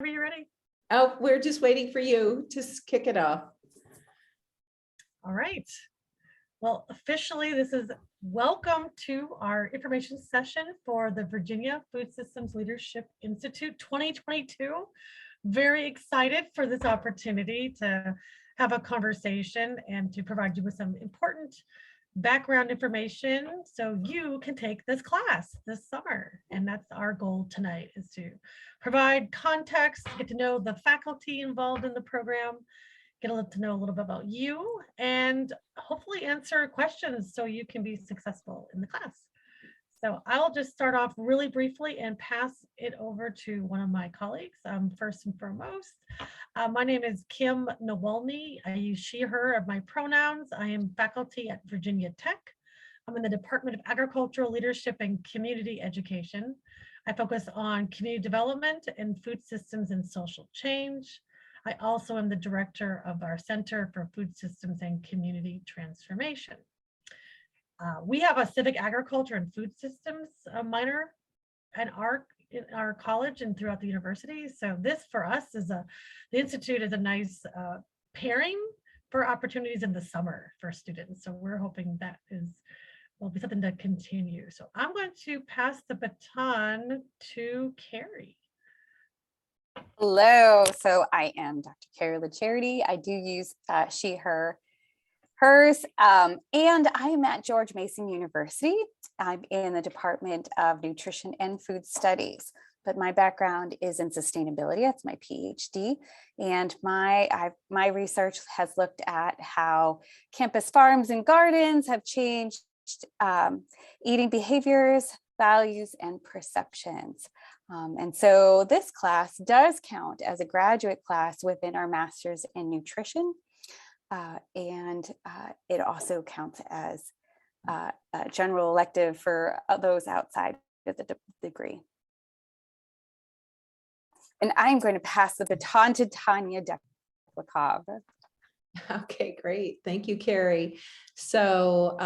Are you ready? Oh, we're just waiting for you to kick it off. All right. Well, officially, this is welcome to our information session for the Virginia Food Systems Leadership Institute 2022. Very excited for this opportunity to have a conversation and to provide you with some important background information so you can take this class this summer. And that's our goal tonight, is to provide context, get to know the faculty involved in the program, get to know a little bit about you, and hopefully answer questions so you can be successful in the class. So I'll just start off really briefly and pass it over to one of my colleagues. First and foremost, my name is Kim Nawalny. I use she, her of my pronouns. I am faculty at Virginia Tech. I'm in the Department of Agricultural Leadership and Community Education. I focus on community development and food systems and social change. I also am the director of our Center for Food Systems and Community Transformation. We have a civic agriculture and food systems minor in our college and throughout the university. So this for us is the Institute is a nice pairing for opportunities in the summer for students. So we're hoping that will be something to continue. So I'm going to pass the baton to Carrie. Hello, so I am Dr. Carrie LaCharity. I do use she, her, hers, and I am at George Mason University. I'm in the Department of Nutrition and Food Studies, but my background is in sustainability. That's my PhD, and my research has looked at how campus farms and gardens have changed eating behaviors, values, and perceptions. And so this class does count as a graduate class within our Master's in Nutrition. And it also counts as a general elective for those outside of the degree. And I'm going to pass the baton to Tanya Deklikov. Okay, great. Thank you, Carrie. So,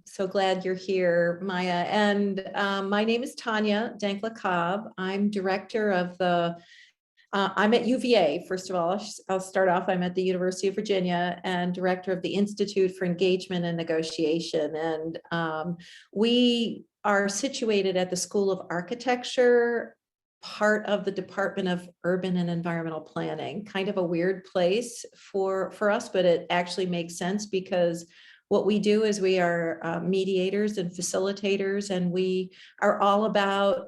so glad you're here, Maya. And my name is Tanya Deklikov. I'm director of I'm at UVA, first of all. I'll start off. I'm at the University of Virginia and director of the Institute for Engagement and Negotiation. And we are situated at the School of Architecture, part of the Department of Urban and Environmental Planning. Kind of a weird place for us, but it actually makes sense because what we do is we are mediators and facilitators, and we are all about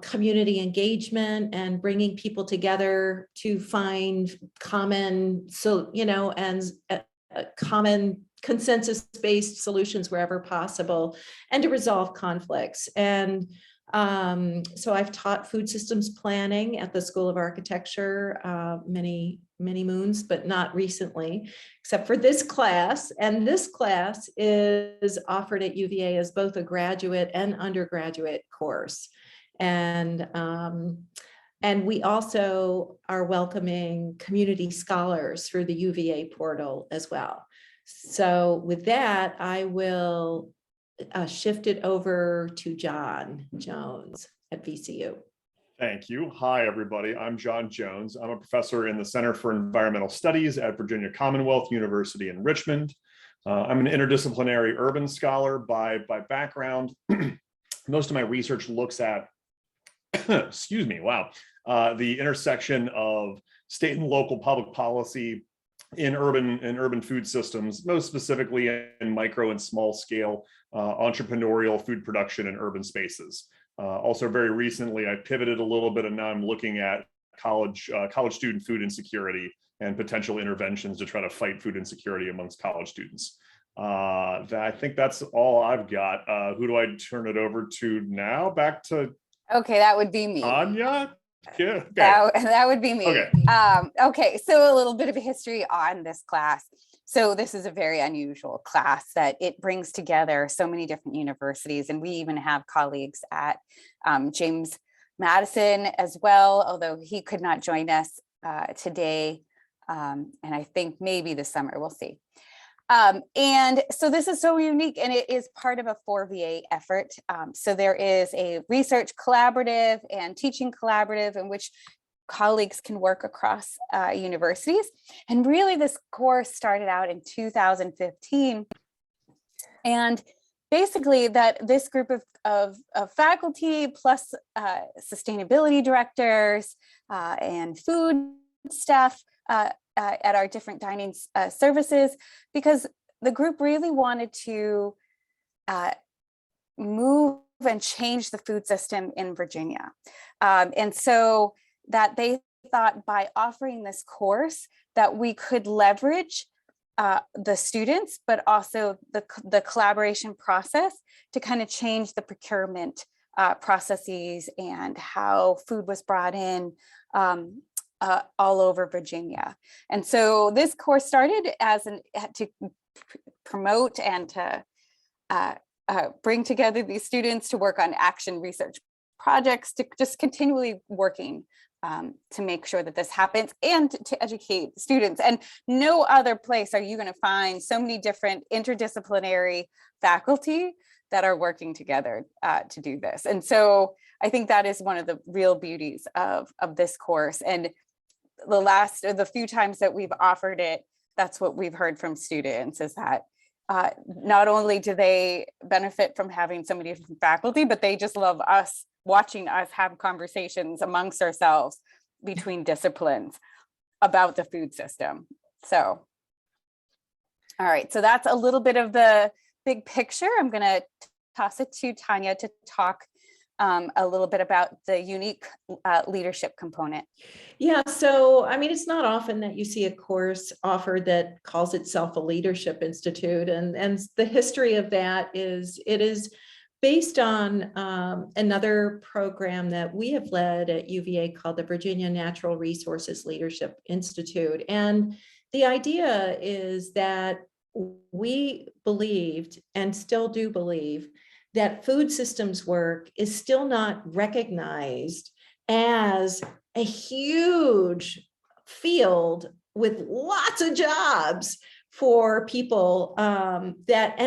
community engagement and bringing people together to find common, and common consensus-based solutions wherever possible, and to resolve conflicts. And so I've taught food systems planning at the School of Architecture many moons, but not recently, except for this class. And this class is offered at UVA as both a graduate and undergraduate course. And we also are welcoming community scholars through the UVA portal as well. So with that, I will shift it over to John Jones at VCU. Thank you. Hi, everybody. I'm John Jones. I'm a professor in the Center for Environmental Studies at Virginia Commonwealth University in Richmond. I'm an interdisciplinary urban scholar by background. Most of my research looks at, excuse me, wow, the intersection of state and local public policy in urban food systems, most specifically in micro and small scale entrepreneurial food production in urban spaces. Also, very recently, I pivoted a little bit, and now I'm looking at college student food insecurity and potential interventions to try to fight food insecurity amongst college students. I think that's all I've got. Who do I turn it over to now? Back to Okay, that would be me. Anya. Yeah, okay. That would be me. Okay. Okay, so a little bit of a history on this class. So this is a very unusual class that it brings together so many different universities, and we even have colleagues at James Madison as well, although he could not join us today, and I think maybe this summer, we'll see. And so this is so unique, and it is part of a 4VA effort. So there is a research collaborative and teaching collaborative in which colleagues can work across universities. And really this course started out in 2015. And basically that this group of faculty plus sustainability directors and food staff at our different dining services, because the group really wanted to move and change the food system in Virginia. And so that they thought by offering this course that we could leverage the students, but also the collaboration process to kind of change the procurement processes and how food was brought in all over Virginia. And so this course started as to promote and to bring together these students to work on action research projects, to just continually working to make sure that this happens and to educate students. And no other place are you going to find so many different interdisciplinary faculty that are working together to do this. And so I think that is one of the real beauties of this course. And the few times that we've offered it, that's what we've heard from students, is that not only do they benefit from having so many different faculty, but they just love us, watching us have conversations amongst ourselves between disciplines about the food system. So, all right, so that's a little bit of the big picture. I'm gonna toss it to Tanya to talk a little bit about the unique leadership component. Yeah, so I mean, it's not often that you see a course offered that calls itself a leadership institute, and the history of that is it is based on another program that we have led at UVA called the Virginia Natural Resources Leadership Institute. And the idea is that we believed, and still do believe, that food systems work is still not recognized as a huge field with lots of jobs for people and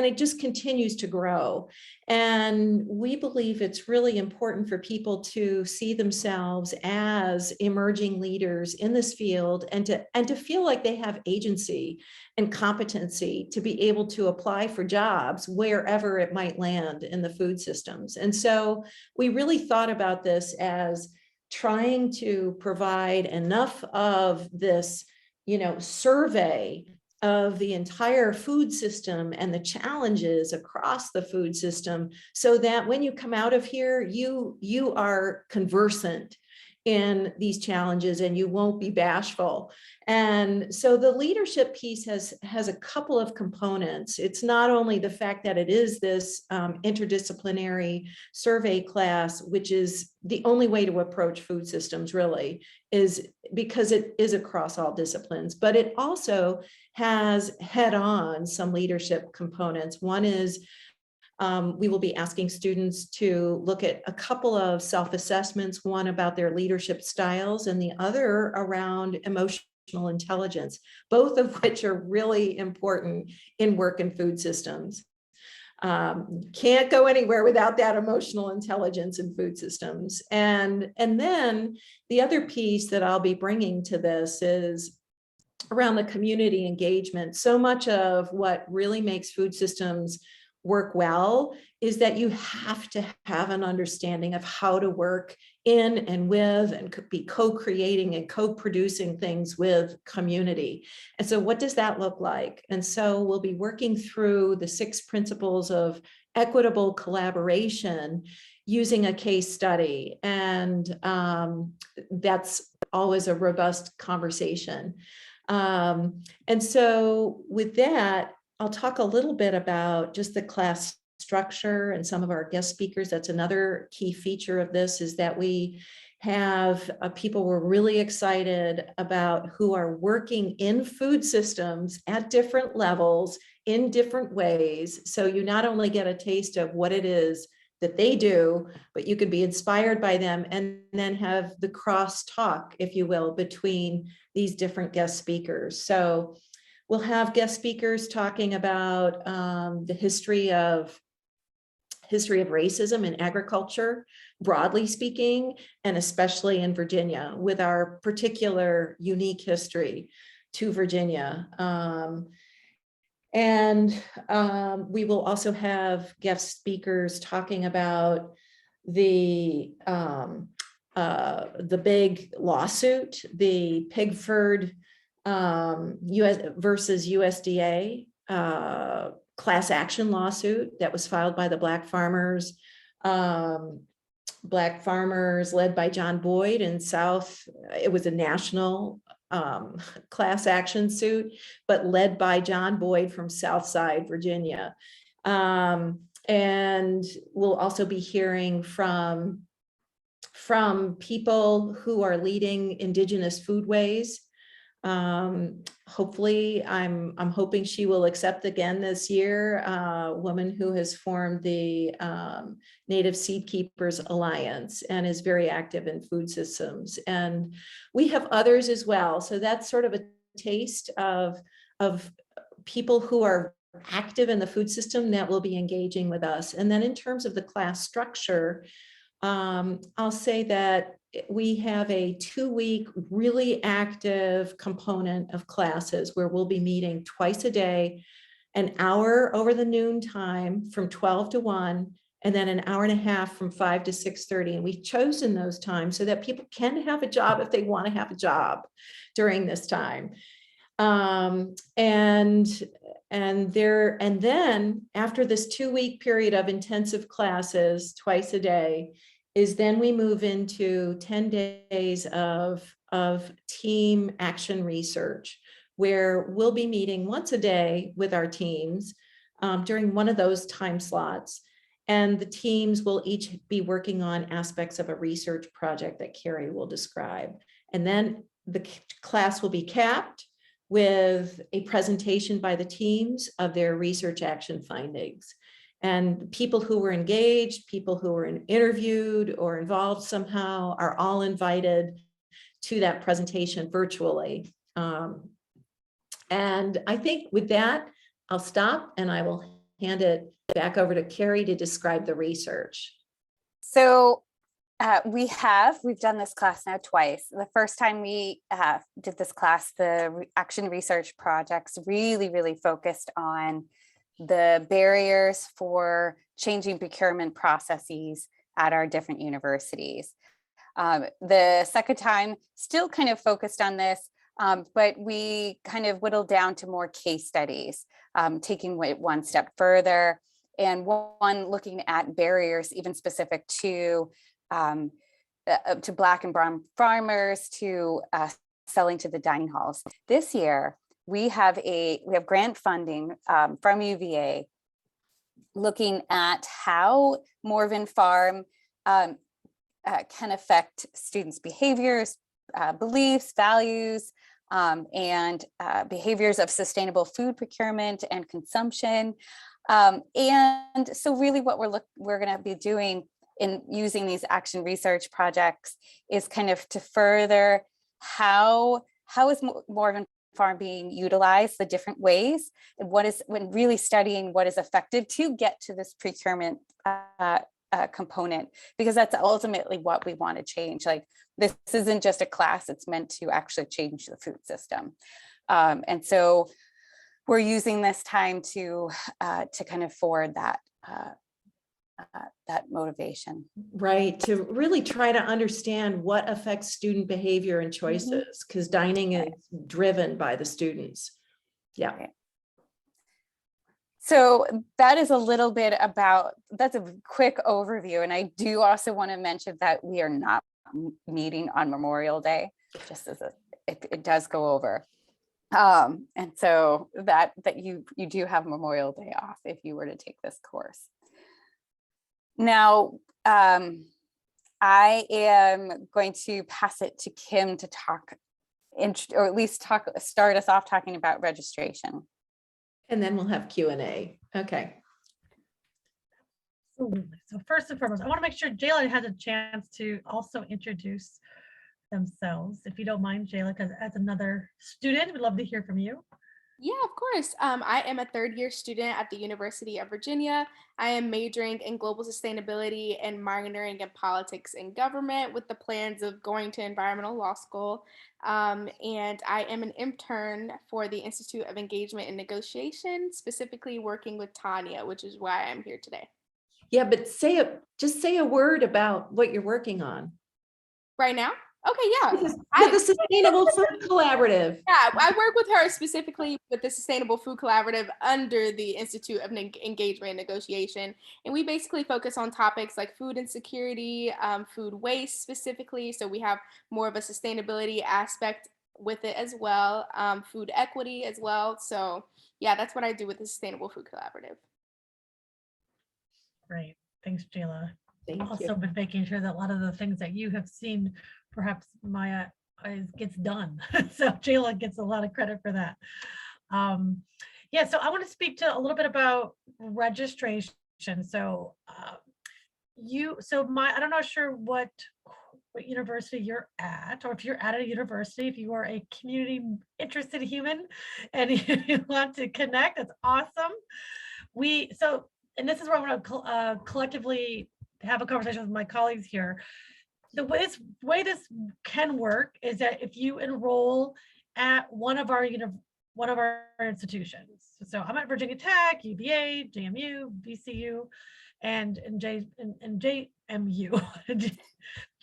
it just continues to grow. And we believe it's really important for people to see themselves as emerging leaders in this field, and to feel like they have agency and competency to be able to apply for jobs wherever it might land in the food systems. And so we really thought about this as trying to provide enough of this, survey of the entire food system and the challenges across the food system, so that when you come out of here, you are conversant in these challenges and you won't be bashful. And so the leadership piece has a couple of components. It's not only the fact that it is this interdisciplinary survey class, which is the only way to approach food systems, really, is because it is across all disciplines, but it also has head-on some leadership components. One is we will be asking students to look at a couple of self-assessments, one about their leadership styles and the other around emotional intelligence, both of which are really important in work and food systems. Can't go anywhere without that emotional intelligence in food systems. And then the other piece that I'll be bringing to this is around the community engagement. So much of what really makes food systems work well is that you have to have an understanding of how to work in and with and be co-creating and co-producing things with community. And so what does that look like? And so we'll be working through the 6 principles of equitable collaboration using a case study. And that's always a robust conversation. And so with that, I'll talk a little bit about just the class structure and some of our guest speakers. That's another key feature of this, is that we have people we're really excited about who are working in food systems at different levels in different ways. So you not only get a taste of what it is that they do, but you could be inspired by them and then have the cross talk, if you will, between these different guest speakers. So we'll have guest speakers talking about the history of history of racism in agriculture, broadly speaking, and especially in Virginia, with our particular unique history to Virginia. We will also have guest speakers talking about the big lawsuit, the Pigford US versus USDA class action lawsuit that was filed by the Black farmers led by John Boyd in South. It was a national class action suit, but led by John Boyd from Southside, Virginia. And we'll also be hearing from people who are leading indigenous foodways. Hopefully, I'm hoping she will accept again this year, a woman who has formed the Native Seed Keepers Alliance and is very active in food systems. And we have others as well. So that's sort of a taste of people who are active in the food system that will be engaging with us. And then in terms of the class structure, I'll say that we have a 2-week really active component of classes where we'll be meeting twice a day, an hour over the noon time from 12 to 1, and then an hour and a half from 5 to 6:30. And we've chosen those times so that people can have a job if they want to have a job during this time. And then after this 2-week period of intensive classes twice a day, is then we move into 10 days of team action research, where we'll be meeting once a day with our teams during one of those time slots. And the teams will each be working on aspects of a research project that Carrie will describe. And then the class will be capped with a presentation by the teams of their research action findings. And people who were engaged, people who were interviewed or involved somehow are all invited to that presentation virtually. And I think with that, I'll stop and I will hand it back over to Carrie to describe the research. So we've done this class now twice. The first time we did this class, the action research projects really focused on the barriers for changing procurement processes at our different universities. The second time still kind of focused on this, but we kind of whittled down to more case studies, taking it one step further, and one looking at barriers even specific to Black and Brown farmers, to selling to the dining halls. This year, we have grant funding from UVA looking at how Morven Farm can affect students' behaviors, beliefs, values, and behaviors of sustainable food procurement and consumption. And so really what we're going to be doing in using these action research projects is kind of to further how is Morven Farm being utilized, the different ways, and when really studying what is effective to get to this procurement component, because that's ultimately what we want to change. Like, this isn't just a class, it's meant to actually change the food system. And so we're using this time to kind of forward that motivation. Right, to really try to understand what affects student behavior and choices, because dining is driven by the students. Yeah. Right. So that is a little bit that's a quick overview. And I do also want to mention that we are not meeting on Memorial Day, just as it does go over. And so that you do have Memorial Day off if you were to take this course. Now, I am going to pass it to Kim to talk, or at least start us off talking about registration. And then we'll have Q&A. Okay. Absolutely. So first and foremost, I want to make sure Jayla has a chance to also introduce themselves. If you don't mind, Jayla, because as another student, we'd love to hear from you. Yeah, of course. I am a third year student at the University of Virginia. I am majoring in global sustainability and minoring in politics and government with the plans of going to environmental law school. And I am an intern for the Institute of Engagement and Negotiation, specifically working with Tanya, which is why I'm here today. Yeah, but just say a word about what you're working on. Right now? Okay, yeah. With the Sustainable Food Collaborative. Yeah, I work with her specifically with the Sustainable Food Collaborative under the Institute of Engagement and Negotiation. And we basically focus on topics like food insecurity, food waste specifically. So we have more of a sustainability aspect with it as well, food equity as well. So yeah, that's what I do with the Sustainable Food Collaborative. Great. Thanks, Jayla. Thank you. Also been making sure that a lot of the things that you have seen, perhaps Maya gets done. So Jayla gets a lot of credit for that. Yeah, so I want to speak to a little bit about registration. So I'm not sure what university you're at, or if you're at a university, if you are a community interested human and you want to connect, that's awesome. And this is where I want to collectively have a conversation with my colleagues here. The way this can work is that if you enroll at one of our institutions. So I'm at Virginia Tech, UVA, JMU, VCU, and JMU,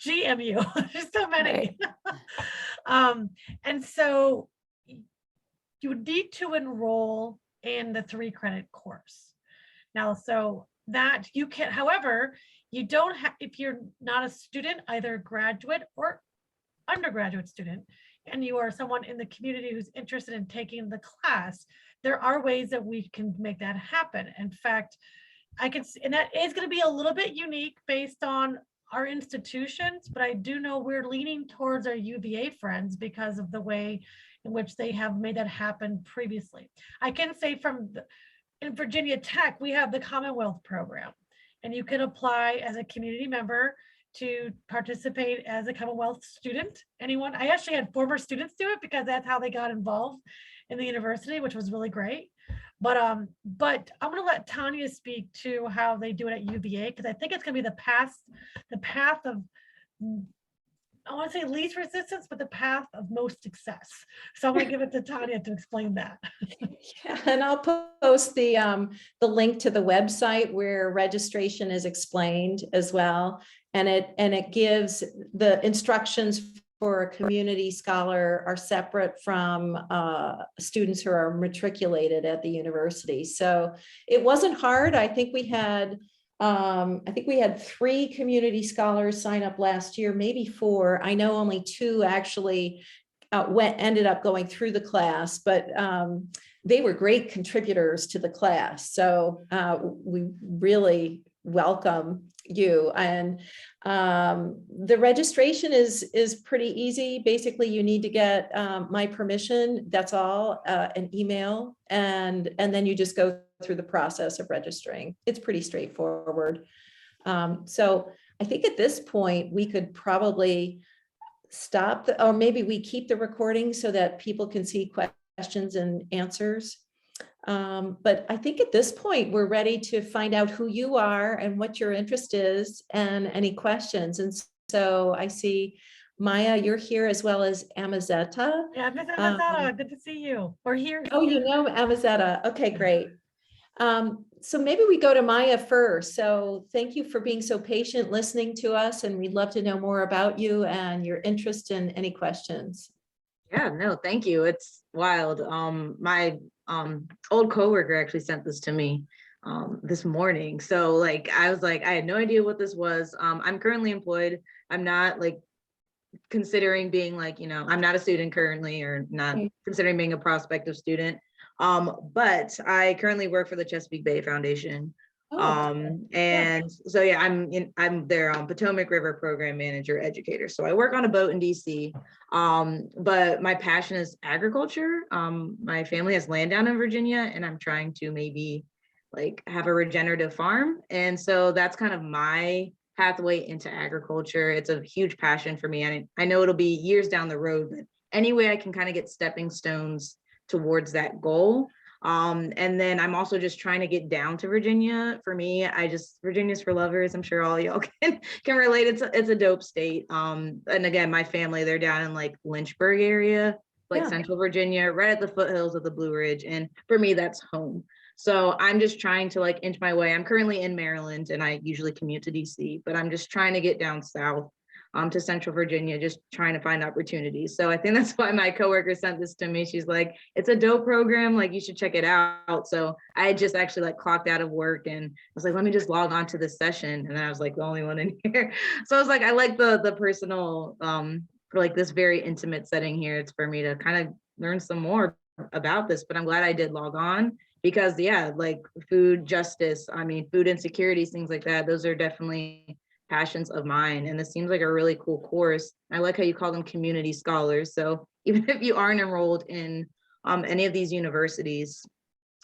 GMU. There's so many. And so you would need to enroll in the 3-credit course. Now, so that you can, however, you don't have, if you're not a student, either graduate or undergraduate student, and you are someone in the community who's interested in taking the class, there are ways that we can make that happen. In fact, and that is going to be a little bit unique based on our institutions, but I do know we're leaning towards our UVA friends because of the way in which they have made that happen previously. I can say in Virginia Tech, we have the Commonwealth program, and you can apply as a community member to participate as a Commonwealth student. I actually had former students do it because that's how they got involved in the university, which was really great. But I'm going to let Tanya speak to how they do it at UVA, because I think it's going to be the path of, I want to say least resistance, but the path of most success. So I'm going to give it to Tanya to explain that. Yeah, and I'll post the link to the website where registration is explained as well. And it gives the instructions for a community scholar are separate from students who are matriculated at the university. So it wasn't hard. I think we had 3 community scholars sign up last year, maybe 4. I know only 2 actually ended up going through the class, but they were great contributors to the class. So we really welcome you. And the registration is pretty easy. Basically, you need to get my permission. That's all, an email, and then you just go through the process of registering. It's pretty straightforward. So I think at this point we could probably stop, or maybe we keep the recording so that people can see questions and answers. But I think at this point we're ready to find out who you are and what your interest is and any questions. And so I see Maya, you're here, as well as Amazetta. Yeah, Ms. Amazetta, good to see you. We're here. Oh, you know Amazetta. Okay, great. So maybe we go to Maya first. So thank you for being so patient, listening to us, and we'd love to know more about you and your interest in any questions. Yeah, no, thank you. It's wild. My old coworker actually sent this to me this morning. So I was like, I had no idea what this was. I'm currently employed. I'm not considering being I'm not a student currently, or not considering being a prospective student. But I currently work for the Chesapeake Bay Foundation. And so yeah, I'm their Potomac River Program Manager Educator. So I work on a boat in DC. But my passion is agriculture. My family has land down in Virginia, and I'm trying to maybe have a regenerative farm. And so that's kind of my pathway into agriculture. It's a huge passion for me. And I know it'll be years down the road, but any way I can kind of get stepping stones towards that goal. And then I'm also just trying to get down to Virginia. For me, Virginia's for lovers. I'm sure all y'all can relate. It's a dope state. And again, my family, they're down in like Lynchburg area, like Yeah. Central Virginia, right at the foothills of the Blue Ridge. And for me, that's home. So I'm just trying to like inch my way. I'm currently in Maryland and I usually commute to DC, but I'm just trying to get down south to Central Virginia, just trying to find opportunities. So I think that's why my coworker sent this to me. She's like, it's a dope program, like you should check it out. So I had just actually like clocked out of work and I was like, let me just log on to this session. And I was like the only one in here. So I was like, I like the personal, for like this very intimate setting here. It's for me to kind of learn some more about this, but I'm glad I did log on because yeah, like food justice, I mean, food insecurities, things like that. Those are definitely passions of mine. And this seems like a really cool course. I like how you call them community scholars. So even if you aren't enrolled in any of these universities,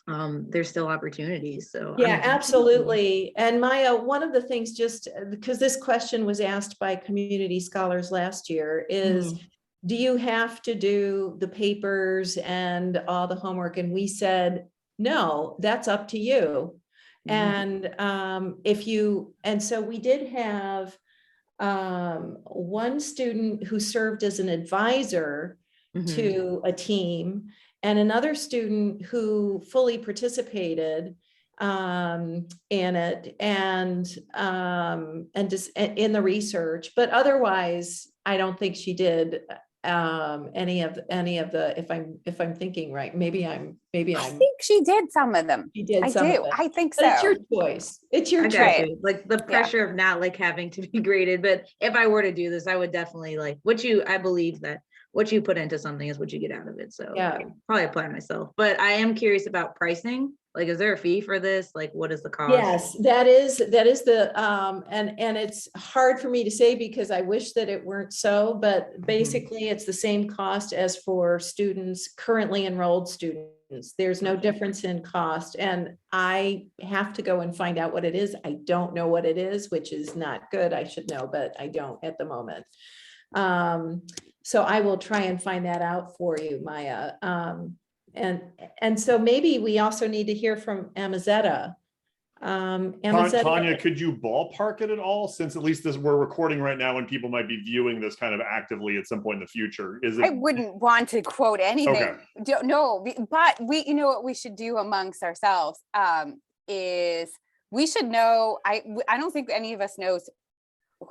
there's still opportunities. So Yeah, absolutely. And Maya, one of the things, just because this question was asked by community scholars last year, is do you have to do the papers and all the homework? And we said, no, that's up to you. And so we did have one student who served as an advisor to a team and another student who fully participated in it and just in the research, but otherwise I don't think she did any of the, if I'm thinking right, maybe I I'm think she did some of them. she did I some do. of it. I think But it's so. your choice. It's your I choice. got you. Like the pressure of not like having to be graded. But if I were to do this, I would definitely like I believe that what you put into something is what you get out of it. So Yeah. I could probably apply myself. But I am curious about pricing. Like, is there a fee for this? Like, what is the cost? Yes, that is the and it's hard for me to say because I wish that it weren't so, but basically it's the same cost as for students, currently enrolled students. There's no difference in cost, and I have to go and find out what it is. I don't know what it is, which is not good. I should know, but I don't at the moment. So I will try and find that out for you, Maya. And so maybe we also need to hear from Amazetta. Tanya, could you ballpark it at all? Since at least we're recording right now and people might be viewing this kind of actively at some point in the future. I wouldn't want to quote anything. Okay. No, but you know what we should do amongst ourselves is we should know, I don't think any of us knows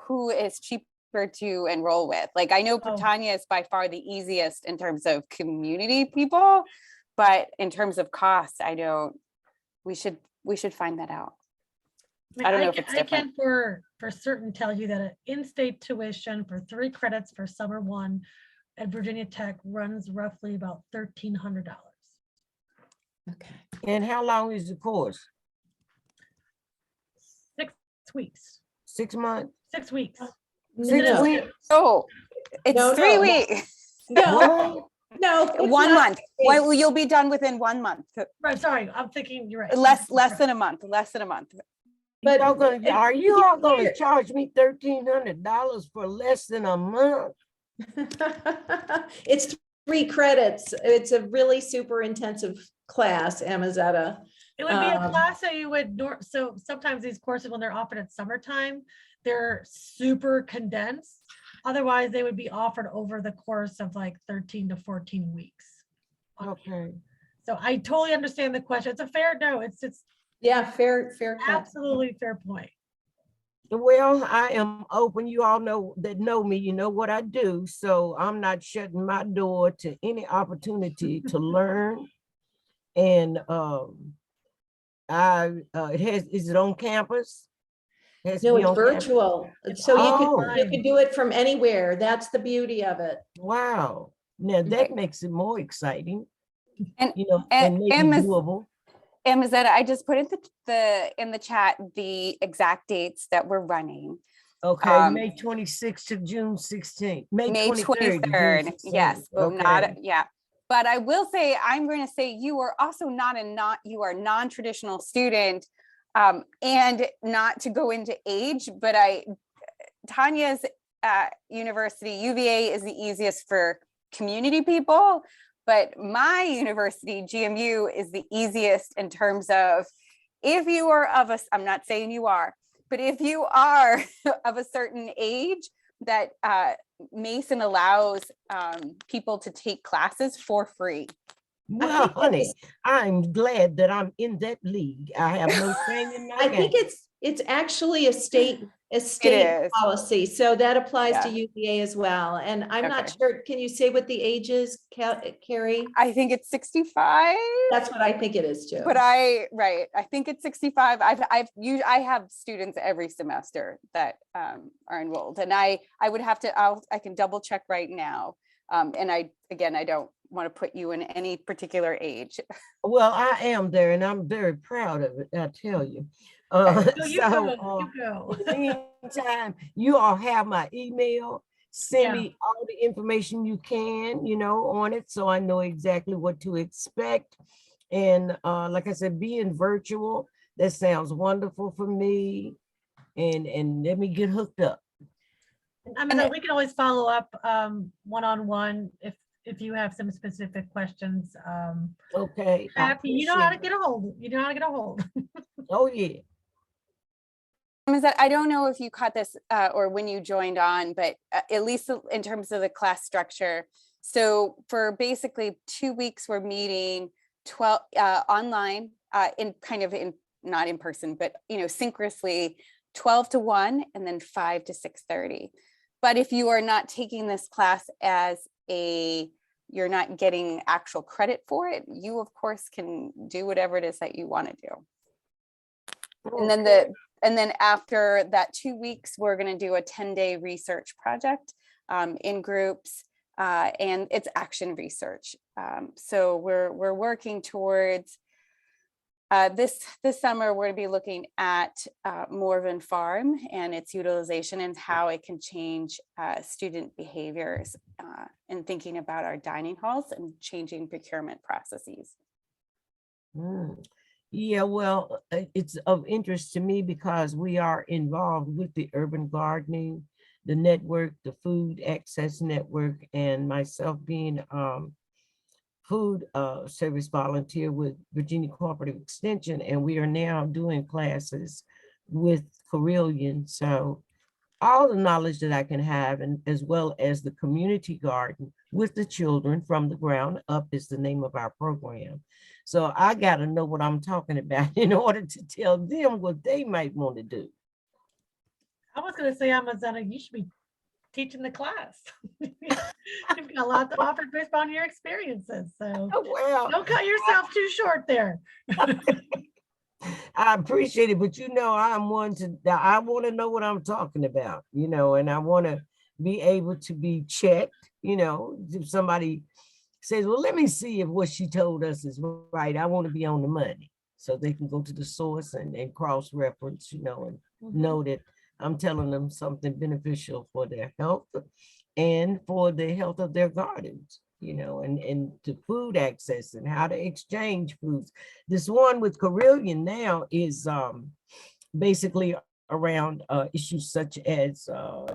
who is cheaper to enroll with. Like I know Tanya is by far the easiest in terms of community people, but in terms of cost, we should find that out. I don't know if it's different. I can for certain tell you that an in-state tuition for 3 credits for summer 1 at Virginia Tech runs roughly about $1,300. Okay. And how long is the course? 6 weeks. 6 months? 6 weeks. 6 weeks. Oh, it's No, 3 no. weeks. No, no. it's 1 not month. 6 Well, weeks. you'll be done within 1 month. Right, sorry, I'm thinking you're right. Less than a month. Less than a month. But Are you all going to charge me $1,300 for less than a month? it's 3 credits. It's a really super intensive class, Amazetta. It would be a class that you would, so sometimes these courses, when they're offered at summertime, they're super condensed. Otherwise, they would be offered over the course of like 13 to 14 weeks. Okay. So I totally understand the question. It's a fair no. It's Yeah, fair cut. absolutely fair point. Well, I am open. You all know me, you know what I do. So I'm not shutting my door to any opportunity to learn. And is it on campus? No, it's virtual. So Oh. you can do it from anywhere. That's the beauty of it. Wow. Now that makes it more exciting. And- and maybe Miss- doable. Amazetta, I just put in the chat the exact dates that we're running. Okay, May 26th to June 16th. May 23rd. to June 23rd. 16th. Yes, but Okay. yeah. But I will say, I'm going to say you are also you are a non-traditional student, and not to go into age, but Tanya's university, UVA, is the easiest for community people, But my university, GMU, is the easiest in terms of if you are of a, I'm not saying you are, but if you are of a certain age, that Mason allows people to take classes for free. Well, think honey, it's- I'm glad that I'm in that league. I have no shame in my I think game. it's actually a state is. policy, so that applies to Yeah. UVA as well. And I'm not Okay. sure, can you say what the age is, Carrie? I think it's 65. That's what I think it is too. But I think it's 65. I have students every semester that are enrolled, and I would have to, I can double check right now. And I don't want to put you in any particular age. Well, I am there and I'm very proud of it, I tell you. No, you So, go, you go. in the meantime, you all have my email. Send Yeah. me all the information you can, on it, so I know exactly what to expect. And like I said, being virtual, that sounds wonderful for me. And let me get hooked up. I mean, we can always follow up one-on-one if you have some specific questions. Okay. I Happy, you know how to appreciate get a hold. You know how to get a hold. it. Oh, yeah. Is that I don't know if you caught this or when you joined on, but at least in terms of the class structure. So for basically 2 weeks, we're meeting 12 online in kind of in not in person, but synchronously 12 to 1 and then 5 to 6:30. But if you are not taking this class as you're not getting actual credit for it, you of course can do whatever it is that you want to do. And then after that 2 weeks, we're going to do a 10-day research project in groups, and it's action research. So we're working towards this summer. We're going to be looking at Morven Farm and its utilization and how it can change student behaviors and thinking about our dining halls and changing procurement processes. Mm. Yeah, well, it's of interest to me because we are involved with the urban gardening, the network, the food access network, and myself being food service volunteer with Virginia Cooperative Extension, and we are now doing classes with Carilion. So all the knowledge that I can have, and as well as the community garden with the children from the ground up is the name of our program. So I got to know what I'm talking about in order to tell them what they might want to do. I was going to say, Amazana, you should be teaching the class. You've got a lot to offer based on your experiences. So Oh, well, don't cut yourself too short there. I appreciate it, but I'm one to, I want to know what I'm talking about, and I want to be able to be checked, if somebody says, well, let me see if what she told us is right. I want to be on the money so they can go to the source and cross-reference, and know that I'm telling them something beneficial for their health and for the health of their gardens, and to food access and how to exchange foods. This one with Carilion now is basically around issues such as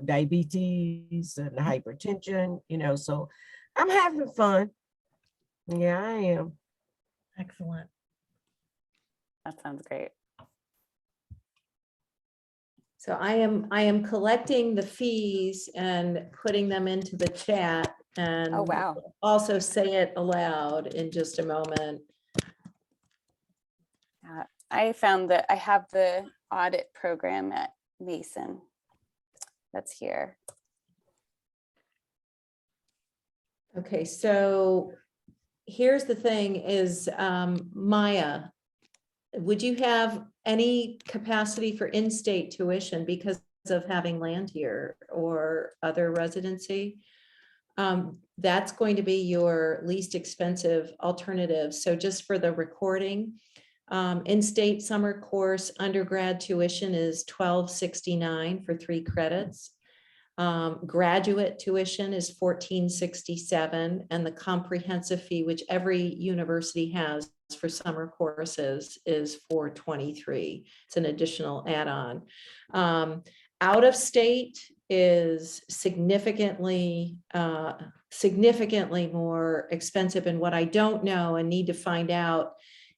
diabetes and hypertension, so I'm having fun. Yeah, I am. Excellent. That sounds great. So I am collecting the fees and putting them into the chat, and Oh, wow. also say it aloud in just a moment. I found that I have the audit program at Mason. That's here. Okay, so here's the thing is, Maya, would you have any capacity for in-state tuition because of having land here or other residency? That's going to be your least expensive alternative. So just for the recording, in-state summer course undergrad tuition is $12.69 for 3 credits. Graduate tuition is $14.67, and the comprehensive fee, which every university has for summer courses, is $4.23. It's an additional add-on. Out of state is significantly more expensive. And what I don't know and need to find out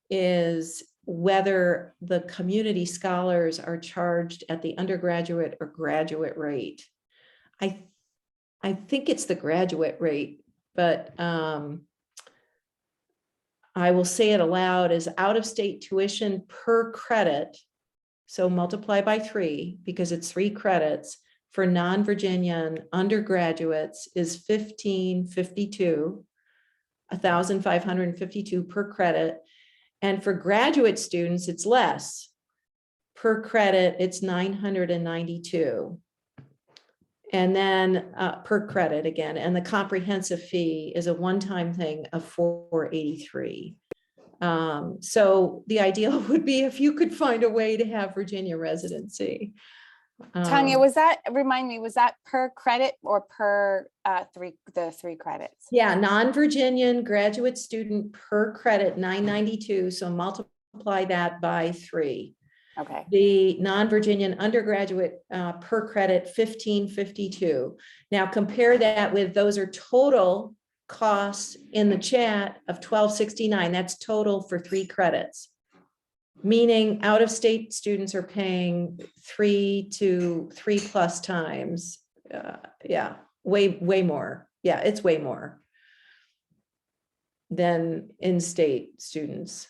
is whether the community scholars are charged at the undergraduate or graduate rate. I think it's the graduate rate, but I will say it aloud, as out-of-state tuition per credit. So multiply by 3 because it's 3 credits for non-Virginian undergraduates is $1,552 per credit. And for graduate students, it's less. Per credit, it's $992. And then per credit again, and the comprehensive fee is a one-time thing of $483. So the ideal would be if you could find a way to have Virginia residency. Tanya, remind me, was that per credit or per the 3 credits? Yeah, non-Virginian graduate student per credit, $992. So multiply that by 3. Okay. The non-Virginian undergraduate per credit, $1,552. Now compare that with, those are total costs in the chat of $1,269. That's total for 3 credits. Meaning out-of-state students are paying 3 to 3+ times. Yeah, way more. Yeah, it's way more than in-state students.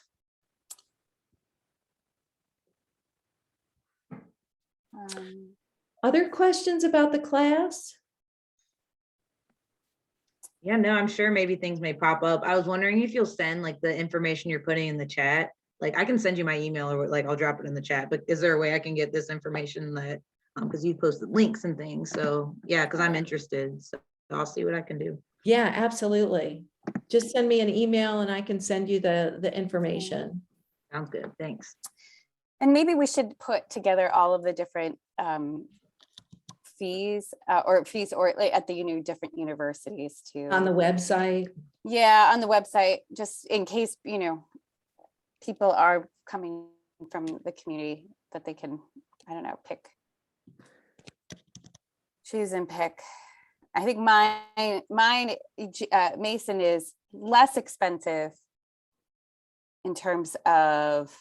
Other questions about the class? Yeah, no, I'm sure maybe things may pop up. I was wondering if you'll send like the information you're putting in the chat. Like I can send you my email, or like I'll drop it in the chat, but is there a way I can get this information that, because you posted links and things. So yeah, because I'm interested. So I'll see what I can do. Yeah, absolutely. Just send me an email and I can send you the information. Sounds good. Thanks. And maybe we should put together all of the different fees or like at the different universities too. On the website. Yeah, on the website, just in case, people are coming from the community, that they can, I don't know, choose and pick. I think mine Mason is less expensive in terms of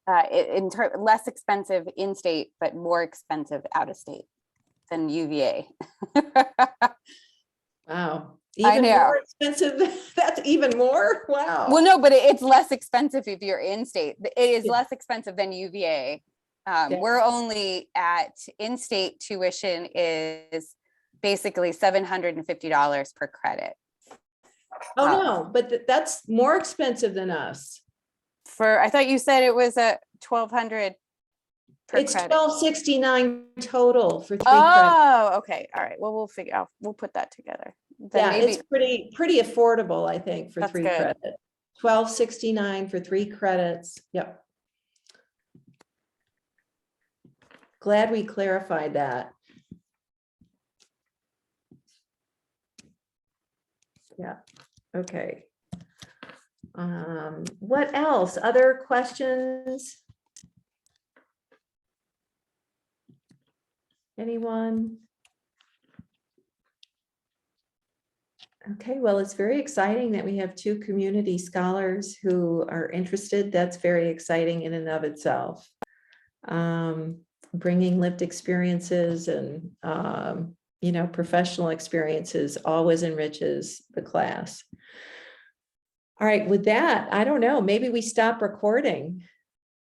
less expensive in-state, but more expensive out-of-state than UVA. Wow. I Even know. more expensive. That's even more. Wow. Well, no, but it's less expensive if you're in-state. It is Yeah. less expensive than UVA. We're only at in-state tuition is basically $750 per credit. Oh, no, but that's more expensive than us. I thought you said it was a $1,200 per It's credit. $1,269 total for 3 credits. Oh, okay. All right. Well, we'll put that together. Then Yeah, maybe, it's pretty affordable, I think, for That's 3 good. credits. $1,269 for 3 credits. Yep. Glad we clarified that. Yeah, okay. What else? Other questions? Anyone? Okay, well, it's very exciting that we have 2 community scholars who are interested. That's very exciting in and of itself. Bringing lived experiences and, professional experiences always enriches the class. All right, with that, I don't know, maybe we stop recording.